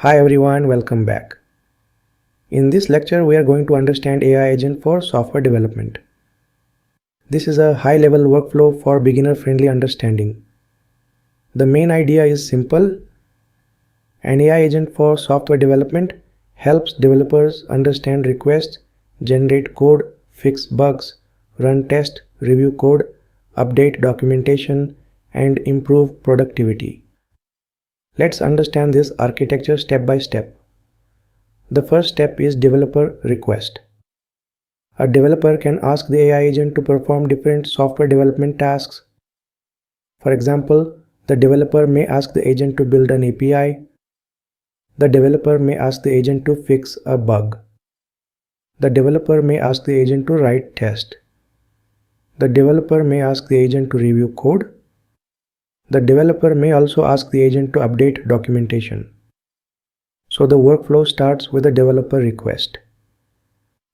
Hi everyone, welcome back. In this lecture, we are going to understand AI agent for software development. This is a high-level workflow for beginner-friendly understanding. The main idea is simple. An AI agent for software development helps developers understand requests, generate code, fix bugs, run tests, review code, update documentation, and improve productivity. Let's understand this architecture step by step. The first step is developer request. A developer can ask the AI agent to perform different software development tasks. For example, the developer may ask the agent to build an API. The developer may ask the agent to fix a bug. The developer may ask the agent to write test. The developer may ask the agent to review code. The developer may also ask the agent to update documentation. So the workflow starts with a developer request.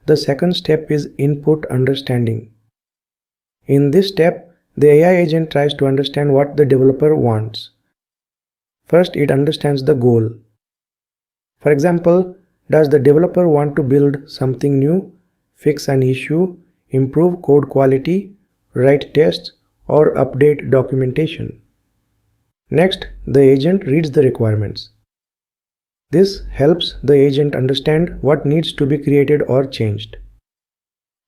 The second step is input understanding. In this step, the AI agent tries to understand what the developer wants. First, it understands the goal. For example, does the developer want to build something new, fix an issue, improve code quality, write tests, or update documentation? Next, the agent reads the requirements. This helps the agent understand what needs to be created or changed.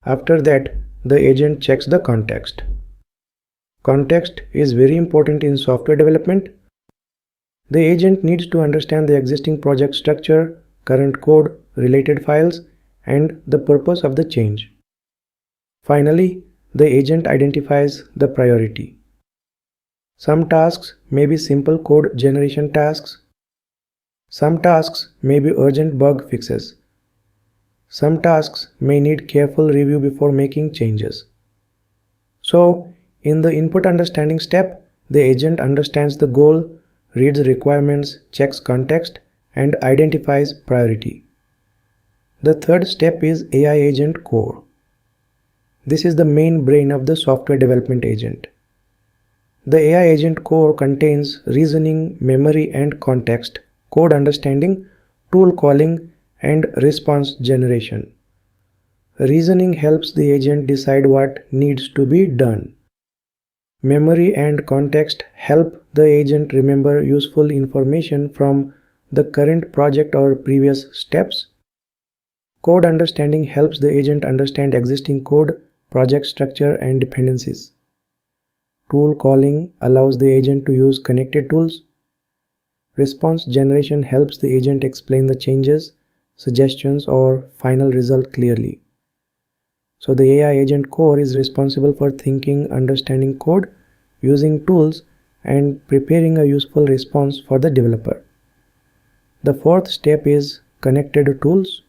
After that, the agent checks the context. Context is very important in software development. The agent needs to understand the existing project structure, current code, related files, and the purpose of the change. Finally, the agent identifies the priority. Some tasks may be simple code generation tasks. Some tasks may be urgent bug fixes. Some tasks may need careful review before making changes. So, in the input understanding step, the agent understands the goal, reads requirements, checks context, and identifies priority. The third step is AI agent core. This is the main brain of the software development agent. The AI agent core contains reasoning, memory and context, code understanding, tool calling, and response generation. Reasoning helps the agent decide what needs to be done. Memory and context help the agent remember useful information from the current project or previous steps. Code understanding helps the agent understand existing code, project structure, and dependencies. Tool calling allows the agent to use connected tools. Response generation helps the agent explain the changes, suggestions, or final result clearly. So the AI agent core is responsible for thinking, understanding code, using tools, and preparing a useful response for the developer. The fourth step is connected tools.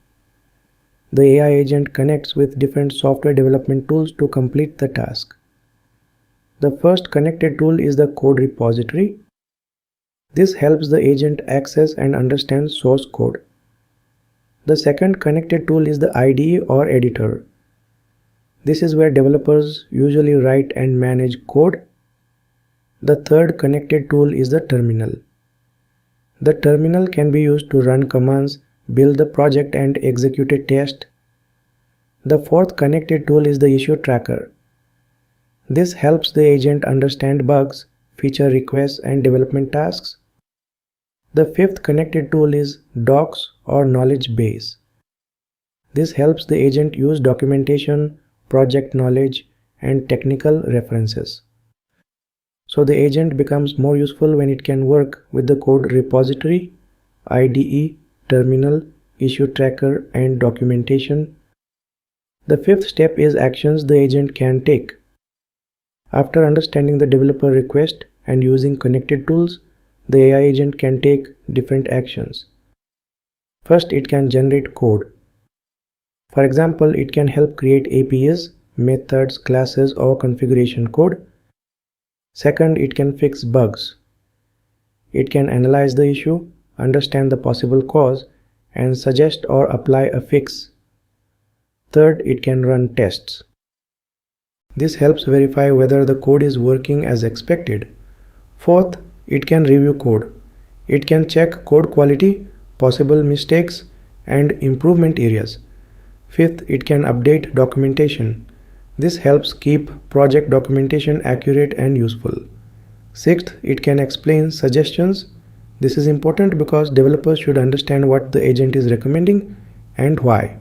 The AI agent connects with different software development tools to complete the task. The first connected tool is the code repository. This helps the agent access and understand source code. The second connected tool is the IDE or editor. This is where developers usually write and manage code. The third connected tool is the terminal. The terminal can be used to run commands, build the project, and execute a test. The fourth connected tool is the issue tracker. This helps the agent understand bugs, feature requests, and development tasks. The fifth connected tool is docs or knowledge base. This helps the agent use documentation, project knowledge, and technical references. So the agent becomes more useful when it can work with the code repository, IDE, terminal, issue tracker, and documentation. The fifth step is actions the agent can take. After understanding the developer request and using connected tools, the AI agent can take different actions. First, it can generate code. For example, it can help create APIs, methods, classes, or configuration code. Second, it can fix bugs. It can analyze the issue, understand the possible cause, and suggest or apply a fix. Third, it can run tests. This helps verify whether the code is working as expected. Fourth, it can review code. It can check code quality, possible mistakes, and improvement areas. Fifth, it can update documentation. This helps keep project documentation accurate and useful. Sixth, it can explain suggestions. This is important because developers should understand what the agent is recommending and why.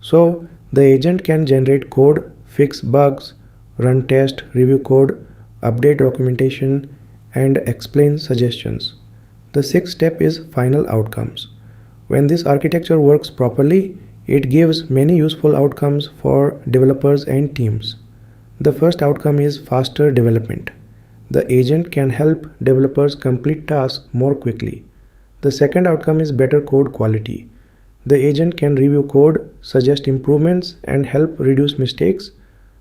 So, the agent can generate code, fix bugs, run tests, review code, update documentation, and explain suggestions. The sixth step is final outcomes. When this architecture works properly, it gives many useful outcomes for developers and teams. The first outcome is faster development. The agent can help developers complete tasks more quickly. The second outcome is better code quality. The agent can review code, suggest improvements, and help reduce mistakes.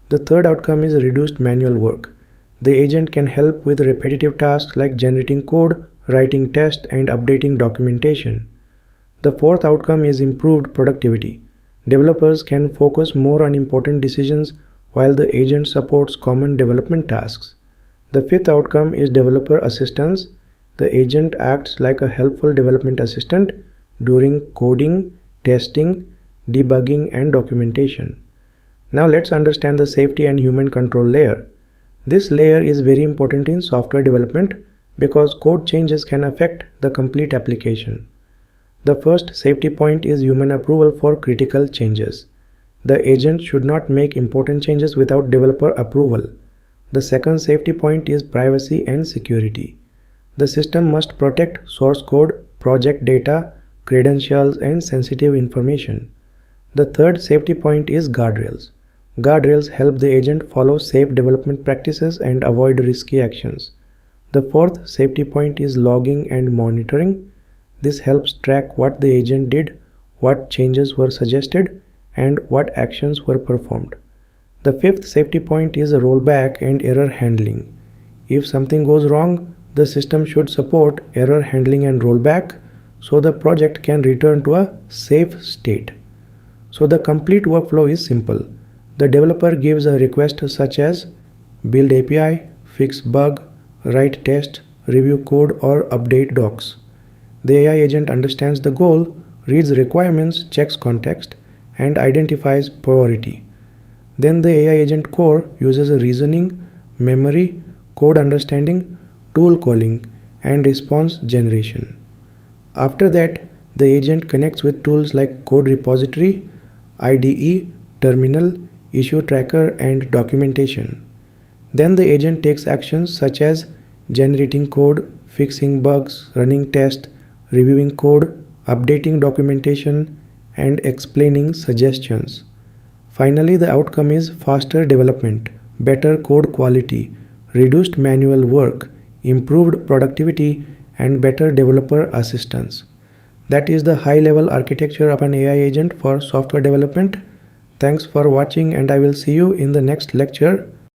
The third outcome is reduced manual work. The agent can help with repetitive tasks like generating code, writing tests, and updating documentation. The fourth outcome is improved productivity. Developers can focus more on important decisions while the agent supports common development tasks. The fifth outcome is developer assistance. The agent acts like a helpful development assistant during coding, testing, debugging, and documentation. Now let's understand the safety and human control layer. This layer is very important in software development because code changes can affect the complete application. The first safety point is human approval for critical changes. The agent should not make important changes without developer approval. The second safety point is privacy and security. The system must protect source code, project data, credentials, and sensitive information. The third safety point is guardrails. Guardrails help the agent follow safe development practices and avoid risky actions. The fourth safety point is logging and monitoring. This helps track what the agent did, what changes were suggested, and what actions were performed. The fifth safety point is rollback and error handling. If something goes wrong, the system should support error handling and rollback so the project can return to a safe state. So the complete workflow is simple. The developer gives a request such as build API, fix bug, write test, review code, or update docs. The AI agent understands the goal, reads requirements, checks context, and identifies priority. Then the AI agent core uses reasoning, memory, code understanding, tool calling, and response generation. After that, the agent connects with tools like code repository, IDE, terminal, issue tracker, and documentation. Then the agent takes actions such as generating code, fixing bugs, running tests, reviewing code, updating documentation, and explaining suggestions. Finally, the outcome is faster development, better code quality, reduced manual work, improved productivity, and better developer assistance. That is the high-level architecture of an AI agent for software development. Thanks for watching, and I will see you in the next lecture.